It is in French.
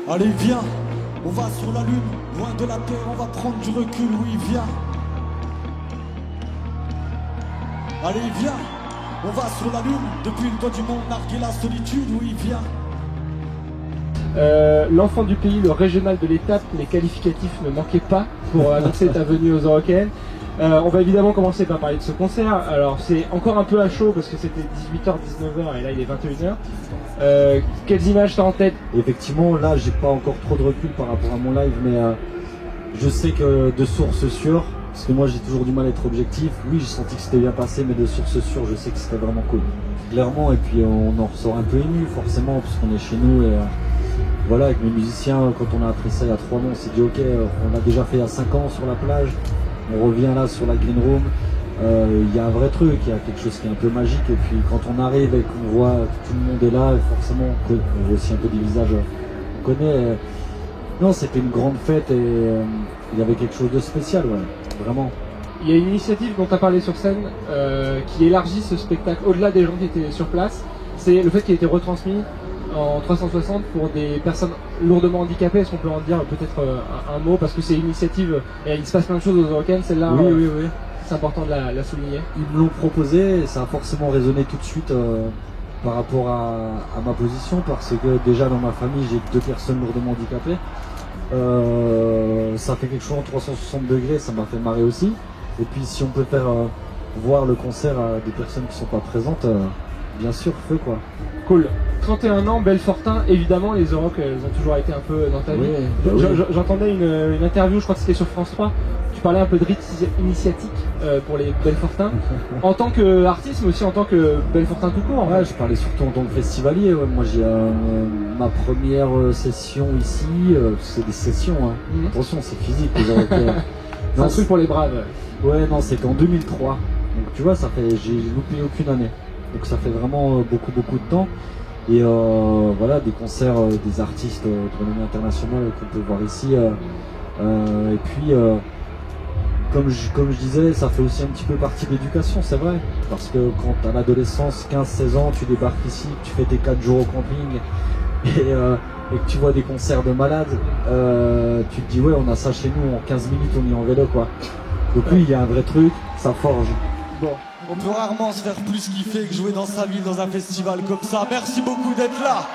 Allez viens, on va sur la lune, loin de la terre, on va prendre du recul, oui viens. Allez viens, on va sur la lune, depuis le toit du monde, narguer la solitude, oui viens. L'enfant du pays, le régional de l'étape, les qualificatifs ne manquaient pas pour annoncer ta venue aux Eurocaines. On va évidemment commencer par parler de ce concert. Alors c'est encore un peu à chaud parce que c'était 18h, 19h et là il est 21h. Quelles images t'as en tête? Effectivement, là j'ai pas encore trop de recul par rapport à mon live, mais je sais que de sources sûres, parce que moi j'ai toujours du mal à être objectif, oui j'ai senti que c'était bien passé, mais de sources sûres je sais que c'était vraiment cool. Clairement, et puis on en ressort un peu ému forcément, parce qu'on est chez nous et voilà, avec mes musiciens, quand on a appris ça il y a 3 mois, on s'est dit ok, on l'a déjà fait il y a 5 ans sur la plage, on revient là sur la Green Room, il y a un vrai truc, il y a quelque chose qui est un peu magique, et puis quand on arrive et qu'on voit que tout le monde est là, forcément on voit aussi un peu des visages qu'on connaît. Non, c'était une grande fête et il y avait quelque chose de spécial, ouais, vraiment. Il y a une initiative dont tu as parlé sur scène qui élargit ce spectacle au-delà des gens qui étaient sur place, c'est le fait qu'il ait été retransmis en 360 pour des personnes lourdement handicapées. Est-ce qu'on peut en dire peut-être un mot, parce que c'est une initiative et il se passe plein de choses aux Eurocaines, celle-là oui. C'est important de la souligner. Ils me l'ont proposé et ça a forcément résonné tout de suite par rapport à ma position, parce que déjà dans ma famille j'ai 2 personnes lourdement handicapées. Ça fait quelque chose en 360 degrés, ça m'a fait marrer aussi. Et puis si on peut faire voir le concert à des personnes qui sont pas présentes, bien sûr, feu quoi. Cool. 31 ans, Belfortin, évidemment, les Euroc, elles ont toujours été un peu dans ta vie. Oui. J'entendais une interview, je crois que c'était sur France 3, tu parlais un peu de rite initiatique pour les Belfortins, en tant qu'artiste, mais aussi en tant que Belfortin tout court. Ouais, je parlais surtout en tant que festivalier. Ouais. Moi, j'ai ma première session ici, c'est des sessions, hein. Attention, c'est physique. C'est un truc pour les braves. Ouais, non, c'était en 2003. Donc tu vois, j'ai loupé aucune année. Donc ça fait vraiment beaucoup de temps. Et voilà, des concerts des artistes de renommée internationale qu'on peut voir ici. Et puis, comme je disais, ça fait aussi un petit peu partie de l'éducation, c'est vrai. Parce que quand à l'adolescence, 15-16 ans, tu débarques ici, tu fais tes 4 jours au camping et que tu vois des concerts de malades, tu te dis ouais, on a ça chez nous, en 15 minutes on y est en vélo quoi. Donc oui, il y a un vrai truc, ça forge. Bon, on peut rarement se faire plus kiffer que jouer dans sa ville dans un festival comme ça. Merci beaucoup d'être là.